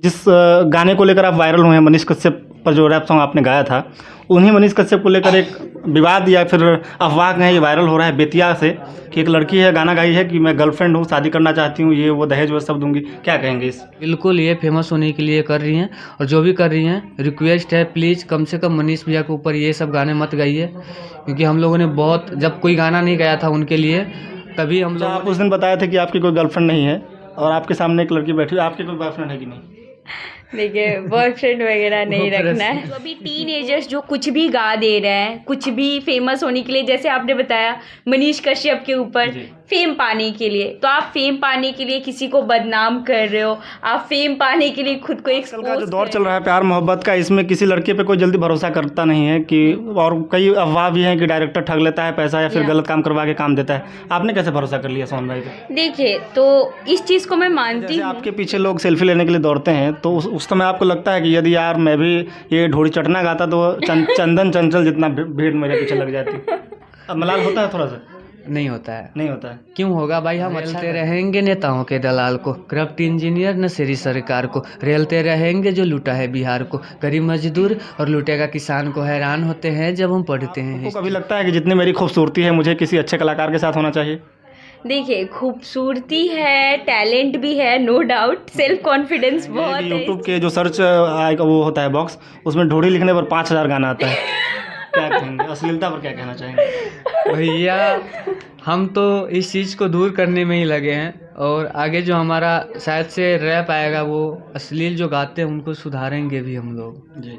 जिस गाने को लेकर आप वायरल हुए हैं, मनीष कश्यप पर जो रैप सॉन्ग आपने गाया था, उन्हीं मनीष कश्यप को लेकर एक विवाद या फिर अफवाह कहें, ये वायरल हो रहा है बेतिया से कि एक लड़की है, गाना गाई है कि मैं गर्लफ्रेंड हूँ, शादी करना चाहती हूँ, ये वो दहेज वो सब दूंगी। क्या कहेंगे इस? बिल्कुल, ये फेमस होने के लिए कर रही हैं। और जो भी कर रही हैं, रिक्वेस्ट है प्लीज़ कम से कम मनीष भैया के ऊपर ये सब गाने मत गाइए, क्योंकि हम लोगों ने बहुत जब कोई गाना नहीं गाया था उनके लिए, तभी हम आप लोग उस दिन बताए थे कि आपकी कोई गर्लफ्रेंड नहीं है और आपके सामने एक लड़की बैठी है, आपकी कोई बॉयफ्रेंड है कि नहीं? देखिए, बॉयफ्रेंड वगैरह नहीं वो रखना है। जो अभी टीनेजर्स जो कुछ भी गा दे रहे हैं, कुछ भी फेमस होने के लिए, जैसे आपने बताया मनीष कश्यप के ऊपर, जी। फेम पाने के लिए, तो आप फेम पाने के लिए किसी को बदनाम कर रहे हो, आप फेम पाने के लिए खुद को आजकल का जो एक्सपोज दौर चल रहा है प्यार मोहब्बत का, इसमें किसी लड़के पे कोई जल्दी भरोसा करता नहीं है कि, और कई अफवाह भी हैं कि डायरेक्टर ठग लेता है पैसा या फिर गलत काम करवा के काम देता है। आपने कैसे भरोसा कर लिया सोहन भाई पे? देखिए, तो इस चीज़ को मैं मानती जैसे हूँ। आपके पीछे लोग सेल्फी लेने के लिए दौड़ते हैं, तो उस समय आपको लगता है कि यदि यार मैं भी ये ढोड़ी चटना गाता तो चंदन चंचल जितना भीड़ मेरे पीछे लग जाती। अब मलाल होता है थोड़ा सा? नहीं होता है। नहीं होता है। क्यों होगा भाई, हम रेलते रहेंगे नेताओं के दलाल को, करप्ट इंजीनियर नशेरी सरकार को, रेलते रहेंगे जो लूटा है बिहार को, गरीब मजदूर और लूटेगा किसान को। हैरान होते हैं जब हम पढ़ते हैं आपको कभी लगता है कि जितनी मेरी खूबसूरती है मुझे किसी अच्छे कलाकार के साथ होना चाहिए? देखिए, खूबसूरती है, टैलेंट भी है, नो डाउट, सेल्फ कॉन्फिडेंस बहुत है। यूट्यूब के जो सर्च वो होता है बॉक्स, उसमें ढोड़ी लिखने पर 5,000 गाना आता है। क्या कहेंगे अश्लीलता पर, क्या कहना चाहेंगे? भैया हम तो इस चीज़ को दूर करने में ही लगे हैं, और आगे जो हमारा शायद से रैप आएगा वो अश्लील जो गाते हैं उनको सुधारेंगे भी हम लोग। जी।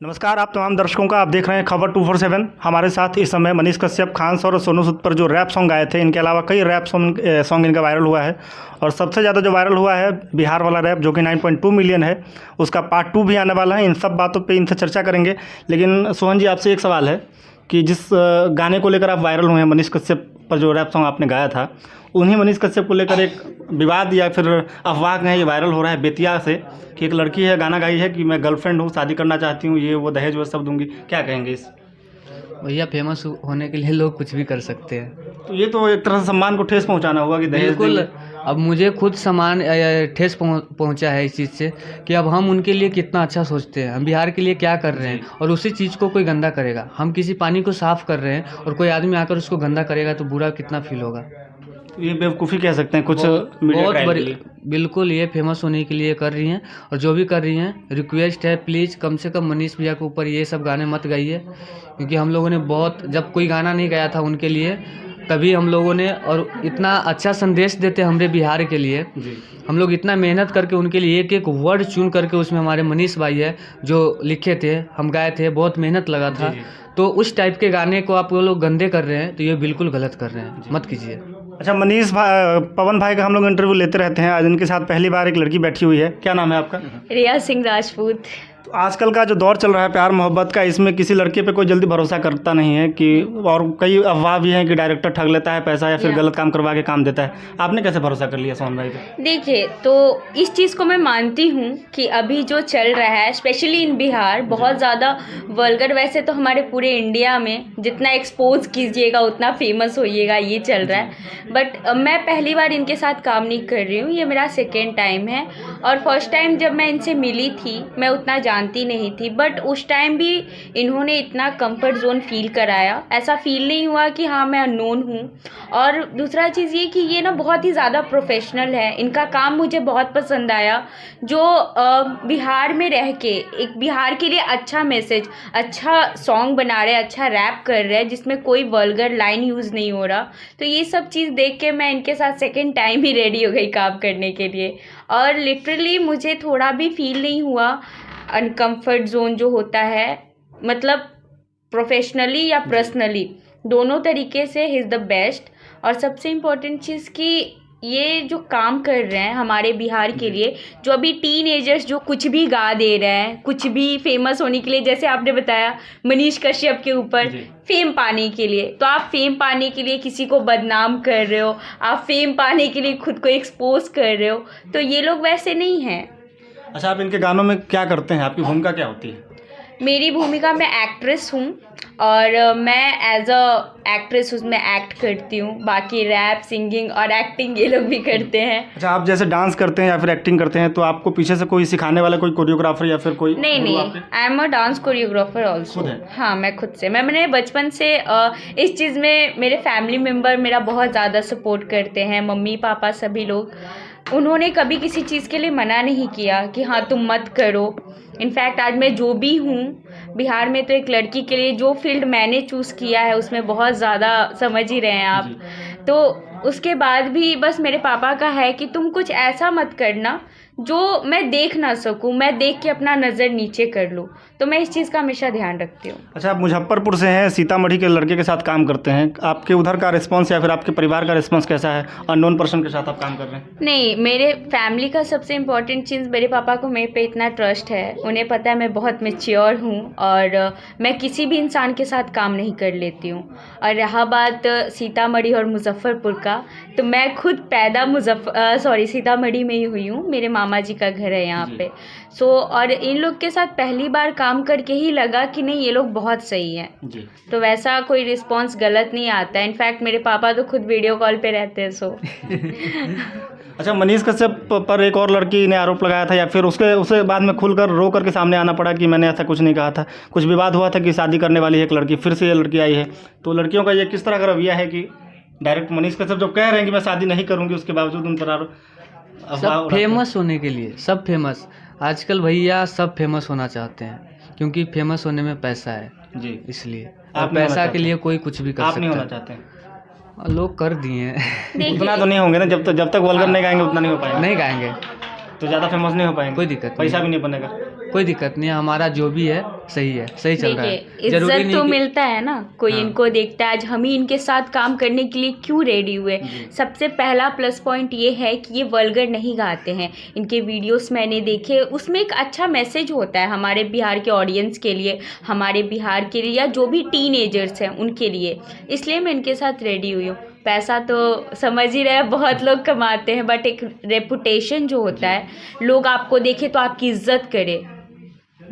नमस्कार आप तमाम दर्शकों का, आप देख रहे हैं खबर 247। हमारे साथ इस समय मनीष कश्यप, खान सर और सोनू सूद पर जो रैप सॉन्ग गाए थे, इनके अलावा कई रैप सॉन्ग इनका वायरल हुआ है। और सबसे ज़्यादा जो वायरल हुआ है बिहार वाला रैप, जो कि 9.2 मिलियन है, उसका पार्ट 2 भी आने वाला है। इन सब बातों पे इनसे चर्चा करेंगे। लेकिन सोहन जी, आपसे एक सवाल है कि जिस गाने को लेकर आप वायरल हुए हैं, मनीष कश्यप पर जो रैप सॉन्ग आपने गाया था, उन्हीं मनीष कश्यप को लेकर एक विवाद या फिर अफवाह कहें, ये वायरल हो रहा है बेतिया से कि एक लड़की है, गाना गाई है कि मैं गर्लफ्रेंड हूँ, शादी करना चाहती हूँ, ये वो दहेज वो सब दूंगी। क्या कहेंगे इस? भैया फेमस होने के लिए लोग कुछ भी कर सकते हैं। तो ये तो एक तरह से सम्मान को ठेस पहुंचाना होगा कि दहेज बिल्कुल, देंगे। अब मुझे खुद सामान ठेस पहुंचा है इस चीज़ से कि अब हम उनके लिए कितना अच्छा सोचते हैं, हम बिहार के लिए क्या कर रहे हैं, और उसी चीज़ को कोई गंदा करेगा। हम किसी पानी को साफ़ कर रहे हैं और कोई आदमी आकर उसको गंदा करेगा तो बुरा कितना फील होगा। ये बेवकूफ़ी कह सकते हैं कुछ मीडिया बहुत ट्रायल के बड़ी, लिए। बिल्कुल ये फेमस होने के लिए कर रही हैं। और जो भी कर रही हैं, रिक्वेस्ट है प्लीज़ कम से कम मनीष भैया के ऊपर ये सब गाने मत गाइए, क्योंकि हम लोगों ने बहुत जब कोई गाना नहीं गाया था उनके लिए, तभी हम लोगों ने, और इतना अच्छा संदेश देते हमारे बिहार के लिए, जी। हम लोग इतना मेहनत करके उनके लिए एक एक वर्ड चुन करके, उसमें हमारे मनीष भाई है जो लिखे थे, हम गाए थे, बहुत मेहनत लगा था। जी। तो उस टाइप के गाने को आप लोग गंदे कर रहे हैं तो ये बिल्कुल गलत कर रहे हैं, मत कीजिए। अच्छा, पवन भाई का हम लोग इंटरव्यू लेते रहते हैं। आज इनके साथ पहली बार एक लड़की बैठी हुई है। क्या नाम है आपका? रिया सिंह राजपूत। तो आजकल का जो दौर चल रहा है प्यार मोहब्बत का, इसमें किसी लड़के पे कोई जल्दी भरोसा करता नहीं है कि, और कई अफवाह भी हैं कि डायरेक्टर ठग लेता है पैसा या फिर गलत काम करवा के काम देता है। आपने कैसे भरोसा कर लिया सोहन भाई पे? देखिए, तो इस चीज़ को मैं मानती हूँ कि अभी जो चल रहा है, स्पेशली इन बिहार, बहुत ज़्यादा वल्गर, वैसे तो हमारे पूरे इंडिया में जितना एक्सपोज कीजिएगा उतना फेमस होइएगा, ये चल रहा है। बट मैं पहली बार इनके साथ काम नहीं कर रही हूँ, ये मेरा सेकेंड टाइम है। और फर्स्ट टाइम जब मैं इनसे मिली थी, मैं उतना जानती नहीं थी, बट उस टाइम भी इन्होंने इतना कंफर्ट जोन फील कराया, ऐसा फील नहीं हुआ कि हाँ मैं अननोन हूँ। और दूसरा चीज़ ये कि ये ना बहुत ही ज़्यादा प्रोफेशनल है, इनका काम मुझे बहुत पसंद आया। जो बिहार में रह के एक बिहार के लिए अच्छा मैसेज, अच्छा सॉन्ग बना रहे हैं, अच्छा रैप कर रहे हैं, जिसमें कोई वल्गर लाइन यूज़ नहीं हो रहा। तो ये सब चीज़ देख के मैं इनके साथ सेकेंड टाइम ही रेडी हो गई काम करने के लिए। और लिटरली मुझे थोड़ा भी फील नहीं हुआ अनकम्फर्ट जोन जो होता है, मतलब प्रोफेशनली या पर्सनली, दोनों तरीके से ही इज़ द बेस्ट। और सबसे इम्पोर्टेंट चीज़ कि ये जो काम कर रहे हैं हमारे बिहार के लिए, जो अभी टीनेजर्स जो कुछ भी गा दे रहे हैं, कुछ भी फेमस होने के लिए, जैसे आपने बताया मनीष कश्यप के ऊपर, फेम पाने के लिए, तो आप फेम पाने के लिए किसी को बदनाम कर रहे हो, आप फेम पाने के लिए खुद को एक्सपोज कर रहे हो, तो ये लोग वैसे नहीं हैं। अच्छा, आप इनके गानों में क्या करते हैं? आपकी भूमिका क्या होती है? मेरी भूमिका, मैं एक्ट्रेस हूँ और मैं एज अ एक्ट्रेस उसमें एक्ट करती हूँ। बाकी रैप, सिंगिंग और एक्टिंग ये लोग भी करते हैं। अच्छा, आप जैसे डांस करते हैं या फिर एक्टिंग करते हैं तो आपको पीछे से कोई सिखाने वाला, कोई कोरियोग्राफर या फिर कोई नहीं गुरु नहीं, आपके? I am a dance choreographer also. खुद है? हाँ, मैं खुद से, मैंने बचपन से इस चीज़ में मेरे फैमिली मेम्बर मेरा बहुत ज़्यादा सपोर्ट करते हैं, मम्मी पापा सभी लोग। उन्होंने कभी किसी चीज़ के लिए मना नहीं किया कि हाँ तुम मत करो। इनफैक्ट आज मैं जो भी हूँ बिहार में, तो एक लड़की के लिए जो फील्ड मैंने चूज़ किया है उसमें बहुत ज़्यादा समझ ही रहे हैं आप। तो उसके बाद भी बस मेरे पापा का है कि तुम कुछ ऐसा मत करना जो मैं देख ना सकूं, मैं देख के अपना नज़र नीचे कर लूं। तो मैं इस चीज़ का हमेशा ध्यान रखती हूँ। अच्छा, आप मुजफ्फरपुर से हैं, सीतामढ़ी के लड़के के साथ काम करते हैं, आपके उधर का रिस्पांस या फिर आपके परिवार का रिस्पांस कैसा है? अननोन पर्सन के साथ आप काम कर रहे हैं। नहीं, मेरे फैमिली का सबसे इम्पोर्टेंट चीज़, मेरे पापा को मेरे पे इतना ट्रस्ट है, उन्हें पता है मैं बहुत मैच्योर हूँ और मैं किसी भी इंसान के साथ काम नहीं कर लेती हूँ। और रहा बात सीतामढ़ी और मुजफ्फरपुर का, तो मैं खुद पैदा सीतामढ़ी में ही हुई हूँ। मेरे मामा जी का घर है यहाँ पे। सो और इन लोग के साथ पहली बार काम करके ही लगा कि नहीं, ये लोग बहुत सही हैं। जी। तो वैसा कोई रिस्पांस गलत नहीं आता है। इनफैक्ट मेरे पापा तो खुद वीडियो कॉल पे रहते हैं। सो अच्छा, मनीष कश्यप पर एक और लड़की ने आरोप लगाया था, या फिर उसे बाद में खुलकर रो करके सामने आना पड़ा कि मैंने ऐसा कुछ नहीं कहा था। कुछ विवाद हुआ था कि शादी करने वाली एक लड़की, फिर से ये लड़की आई है। तो लड़कियों का ये किस तरह का रवैया है कि डायरेक्ट मनीष कश्यप जब कह रहे हैं कि मैं शादी नहीं करूँगी, उसके बावजूद उन पर सब फेमस होने के लिए, सब फेमस, आजकल भैया सब फेमस होना चाहते हैं क्योंकि फेमस होने में पैसा है जी, इसलिए। आप और नहीं होना पैसा के चाहते? लिए कोई कुछ भी कर आप नहीं सकता होना है। चाहते? लोग कर दिए हैं। उतना तो नहीं होंगे ना, जब तक वल्गर नहीं गाएंगे उतना नहीं हो पाएगा। नहीं गाएंगे, तो ज़्यादा फेमस नहीं हो पाएंगे, कोई दिक्कत नहीं। पैसा भी नहीं बनेगा। कोई दिक्कत नहीं है, हमारा जो भी है सही है, सही चल रहा है। देखिए, जरूरी इज्जत नहीं तो कि- मिलता है ना, कोई हाँ। इनको देखता है। आज हम ही इनके साथ काम करने के लिए क्यों रेडी हुए? सबसे पहला प्लस पॉइंट ये है कि ये वल्गर नहीं गाते हैं। इनके वीडियोस मैंने देखे, उसमें एक अच्छा मैसेज होता है हमारे बिहार के ऑडियंस के लिए, हमारे बिहार के लिए, या जो भी टीनेजर्स हैं उनके लिए। इसलिए मैं इनके साथ रेडी हुई हूँ। पैसा तो समझ ही रहे हैं, बहुत लोग कमाते हैं, बट एक रेपुटेशन जो होता है, लोग आपको देखे तो आपकी इज्जत करे,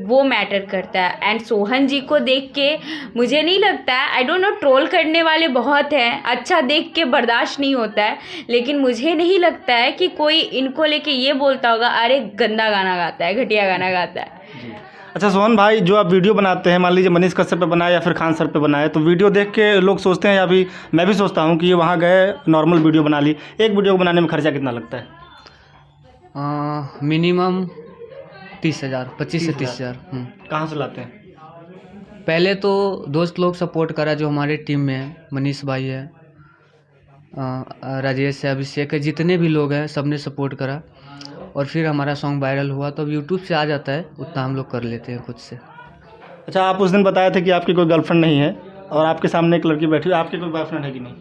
वो मैटर करता है। एंड सोहन जी को देख के मुझे नहीं लगता है, आई डोंट नो, ट्रोल करने वाले बहुत हैं, अच्छा देख के बर्दाश्त नहीं होता है, लेकिन मुझे नहीं लगता है कि कोई इनको लेके ये बोलता होगा अरे गंदा गाना गाता है, घटिया गाना गाता है। अच्छा सोहन भाई, जो आप वीडियो बनाते हैं, मान लीजिए मनीष कश्यप पे बनाए या फिर खान सर पे बनाए, तो वीडियो देख के लोग सोचते हैं, या अभी मैं भी सोचता हूँ कि ये वहाँ गए नॉर्मल वीडियो बना ली। एक वीडियो को बनाने में खर्चा कितना लगता है? मिनिमम 30,000, 25 से 30,000। कहाँ से लाते हैं? पहले तो दोस्त लोग सपोर्ट करा, जो हमारे टीम में है, मनीष भाई है, राजेश है, अभिषेक है, जितने भी लोग हैं सब ने सपोर्ट करा। और फिर हमारा सॉन्ग वायरल हुआ, तो अब यूट्यूब से आ जाता है, उतना हम लोग कर लेते हैं खुद से। अच्छा, आप उस दिन बताए थे कि आपकी कोई गर्लफ्रेंड नहीं है और आपके सामने एक लड़की बैठी है, आपकी कोई बॉयफ्रेंड है कि नहीं?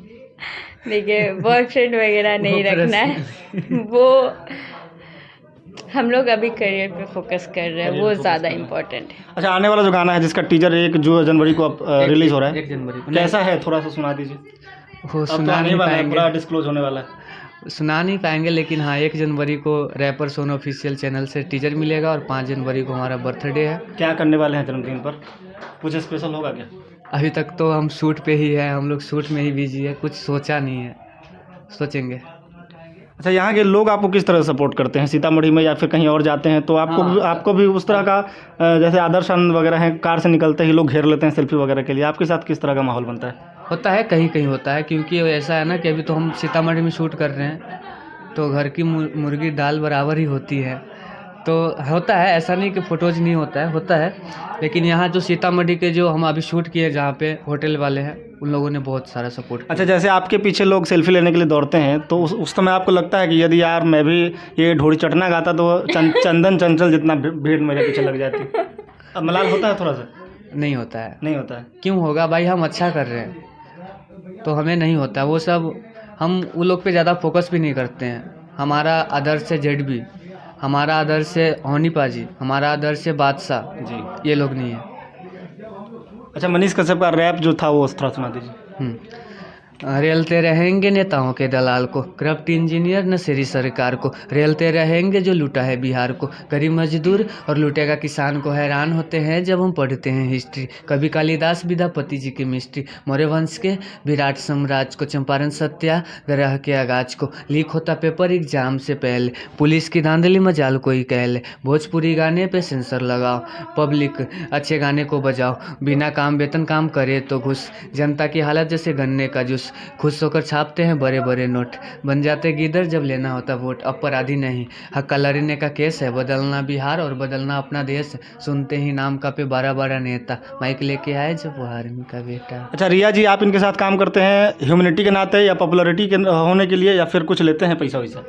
देखिए, बॉयफ्रेंड वगैरह नहीं रखना है, वो हम लोग अभी करियर पे फोकस कर रहे हैं, वो ज़्यादा इम्पोर्टेंट है। अच्छा, आने वाला जो गाना है जिसका टीजर 1 जनवरी को रिलीज हो रहा है, 1 जनवरी को। कैसा है, थोड़ा सा सुना दीजिए। वो अब तो सुना आने नहीं वाला है, पाएंगे, पूरा डिस्क्लोज होने वाला है। सुना नहीं पाएंगे, लेकिन हाँ 1 जनवरी को रैपर सोन ऑफिशियल चैनल से टीजर मिलेगा, और 5 जनवरी को हमारा बर्थडे है। क्या करने वाले हैं जन्मदिन पर? कुछ स्पेशल होगा क्या? अभी तक तो हम शूट पे ही है, हम लोग शूट में ही बिजी है, कुछ सोचा नहीं है, सोचेंगे। अच्छा, यहाँ के लोग आपको किस तरह सपोर्ट करते हैं? सीतामढ़ी में या फिर कहीं और जाते हैं तो आपको भी उस तरह का, जैसे आदर्श आनंद वगैरह हैं, कार से निकलते ही लोग घेर लेते हैं सेल्फी वगैरह के लिए, आपके साथ किस तरह का माहौल बनता है? होता है, कहीं कहीं होता है, क्योंकि ऐसा है ना कि अभी तो हम सीतामढ़ी में शूट कर रहे हैं, तो घर की मुर्गी दाल बराबर ही होती है, तो होता है, ऐसा नहीं कि फ़ोटोज़ नहीं होता है। लेकिन यहाँ जो सीतामढ़ी के जो हम अभी शूट किए, जहाँ पे होटल वाले हैं, उन लोगों ने बहुत सारा सपोर्ट किया। अच्छा, जैसे आपके पीछे लोग सेल्फी लेने के लिए दौड़ते हैं, तो उस समय आपको लगता है कि यदि यार मैं भी ये ढोड़ी चटना गाता तो चंदन चंचल जितना भीड़ मेरे पीछे लग जाती? अब मलाल होता है थोड़ा सा? नहीं होता है। नहीं होता है? क्यों होगा भाई, हम अच्छा कर रहे हैं तो हमें नहीं होता वो सब। हम उन लोग पे ज़्यादा फोकस भी नहीं करते हैं। हमारा आदर्श है जेडबी, हमारा आदर्श है होनी पाजी, हमारा आदर्श है बादशाह जी। ये लोग नहीं है। अच्छा, मनीष कश्यप का रैप जो था वो थोड़ा सुना दीजिए। रेलते रहेंगे नेताओं के दलाल को, करप्ट इंजीनियर नशेड़ी सरकार को, रेलते रहेंगे जो लूटा है बिहार को, गरीब मजदूर और लूटेगा किसान को। हैरान होते हैं जब हम पढ़ते हैं हिस्ट्री, कभी कालिदास विद्यापति जी की मिस्ट्री, मौर्य वंश के विराट साम्राज्य को, चंपारण सत्याग्रह के आगाज को, लीक होता पेपर एग्जाम से पहले, पुलिस की धांधली मजाल कोई कह ले, भोजपुरी गाने पे सेंसर लगाओ, पब्लिक अच्छे गाने को बजाओ, बिना काम वेतन काम करे तो घुस, जनता की हालत जैसे गन्ने का जूस, खुश होकर छापते हैं बड़े बड़े नोट, बन जाते गिदर जब लेना होता वोट, अपराधी नहीं हक्का लड़ने का केस है, बदलना बिहार और बदलना अपना देश, सुनते ही नाम का पे बड़ा बड़ा नेता, माइक लेके आए जब वो आर्मी का बेटा। अच्छा रिया जी, आप इनके साथ काम करते हैं ह्यूमैनिटी के नाते या पॉपुलैरिटी के होने के लिए, या फिर कुछ लेते हैं पैसा वैसा?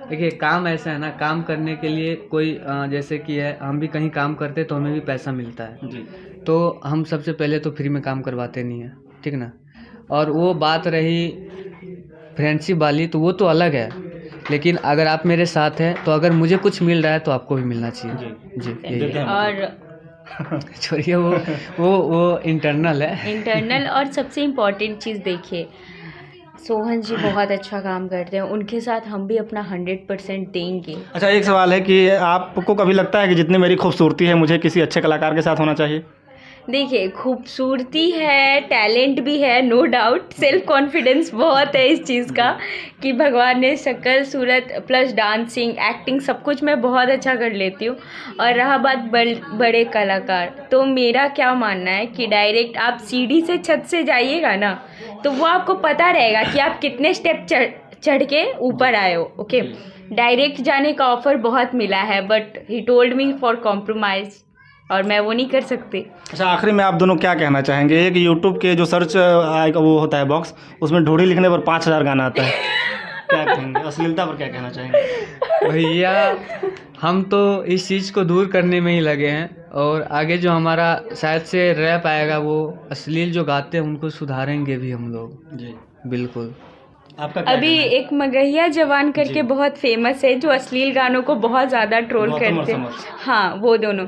देखिए काम ऐसा है ना, काम करने के लिए कोई जैसे कि है, हम भी कहीं काम करते तो हमें भी पैसा मिलता है जी। तो हम सबसे पहले तो फ्री में काम करवाते नहीं हैं, ठीक ना। और वो बात रही फ्रेंडशिप वाली तो वो तो अलग है, लेकिन अगर आप मेरे साथ हैं तो अगर मुझे कुछ मिल रहा है तो आपको भी मिलना चाहिए। जी यही है। और छोड़िए वो इंटरनल है। इंटरनल और सबसे इम्पोर्टेंट चीज़ देखिए, सोहन जी बहुत अच्छा काम करते हैं, उनके साथ हम भी अपना 100% देंगे। अच्छा एक सवाल है कि आपको कभी लगता है कि जितनी मेरी खूबसूरती है मुझे किसी अच्छे कलाकार के साथ होना चाहिए? देखिए खूबसूरती है, टैलेंट भी है, नो डाउट, सेल्फ कॉन्फिडेंस बहुत है इस चीज़ का कि भगवान ने शक्ल सूरत प्लस डांसिंग एक्टिंग सब कुछ मैं बहुत अच्छा कर लेती हूँ। और रहा बात बड़े कलाकार, तो मेरा क्या मानना है कि डायरेक्ट आप सीढ़ी से छत से जाइएगा ना तो वो आपको पता रहेगा कि आप कितने स्टेप चढ़ के ऊपर आए हो। ओके, डायरेक्ट जाने का ऑफ़र बहुत मिला है but he told me for compromise और मैं वो नहीं कर सकती। अच्छा आखिरी में आप दोनों क्या कहना चाहेंगे? एक यूट्यूब के जो सर्च वो होता है बॉक्स, उसमें ढूंढी लिखने पर 5000 गाना आता है, क्या कहेंगे? अश्लीलता पर क्या कहना चाहेंगे? भैया हम तो इस चीज़ को दूर करने में ही लगे हैं और आगे जो हमारा शायद से रैप आएगा वो अश्लील जो गाते हैं उनको सुधारेंगे भी हम लोग। जी बिल्कुल। आपका क्या अभी कहना है? एक मगहिया जवान करके जी। बहुत फेमस है जो अश्लील गानों को बहुत ज़्यादा ट्रोल गौतम और करते हैं। समर। हाँ वो दोनों।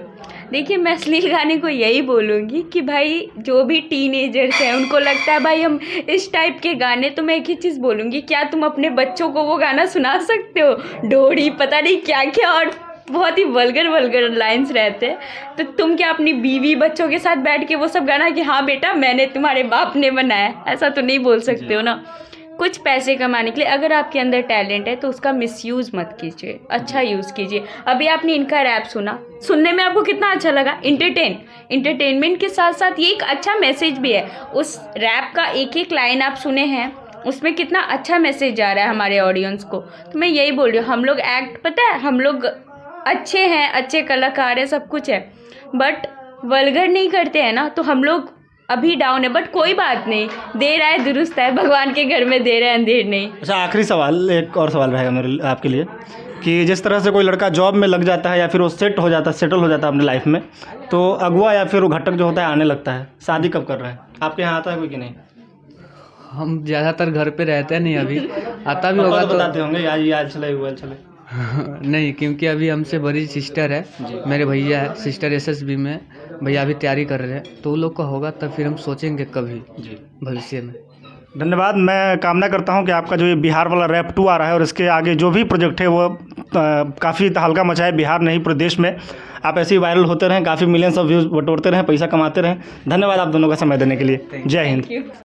देखिए मैं अश्लील गाने को यही बोलूँगी कि भाई जो भी टीनेजर्स हैं उनको लगता है भाई हम इस टाइप के गाने, तो मैं एक ही चीज़ बोलूँगी, क्या तुम अपने बच्चों को वो गाना सुना सकते हो? डोरी पता नहीं क्या क्या और बहुत ही वल्गर लाइंस रहते हैं, तो तुम क्या अपनी बीवी बच्चों के साथ बैठ के वो सब गाना कि हाँ बेटा मैंने तुम्हारे बाप ने बनाया, ऐसा तो नहीं बोल सकते हो ना। कुछ पैसे कमाने के लिए अगर आपके अंदर टैलेंट है तो उसका मिसयूज़ मत कीजिए, अच्छा यूज़ कीजिए। अभी आपने इनका रैप सुना, सुनने में आपको कितना अच्छा लगा, इंटरटेनमेंट के साथ साथ ये एक अच्छा मैसेज भी है। उस रैप का एक एक लाइन आप सुने हैं, उसमें कितना अच्छा मैसेज जा रहा है हमारे ऑडियंस को। तो मैं यही बोल रही हूँ, हम लोग एक्ट, पता है हम लोग अच्छे हैं, अच्छे कलाकार हैं, सब कुछ है, बट वल्गर नहीं करते हैं ना, तो हम लोग अभी डाउन है। बट कोई बात नहीं, देर आए दुरुस्त है, भगवान के घर में देर है अंधेर नहीं। अच्छा आखिरी सवाल, एक और सवाल रहेगा मेरे आपके लिए कि जिस तरह से कोई लड़का जॉब में लग जाता है या फिर वो सेटल हो जाता है अपनी लाइफ में, तो अगुआ या फिर वो घटक जो होता है आने लगता है, शादी कब कर रहे हैं? आपके यहाँ आता है कोई कि नहीं? हम ज़्यादातर घर पे रहते हैं नहीं, अभी आता भी होगा तो बताते होंगे आज चले हुए चले। नहीं, क्योंकि अभी हमसे बड़ी सिस्टर है, मेरे भैया है, सिस्टर एसएसबी में, भैया अभी तैयारी कर रहे हैं, तो वो लोग का होगा तब फिर हम सोचेंगे कभी जी भविष्य में। धन्यवाद। मैं कामना करता हूं कि आपका जो ये बिहार वाला रैप 2 आ रहा है और इसके आगे जो भी प्रोजेक्ट है वो काफ़ी तहलका मचाए बिहार नहीं पूरे देश में। आप ऐसे ही वायरल होते रहें, काफ़ी मिलियंस ऑफ व्यूज़ बटोरते रहें, पैसा कमाते रहें। धन्यवाद आप दोनों का समय देने के लिए। जय हिंद।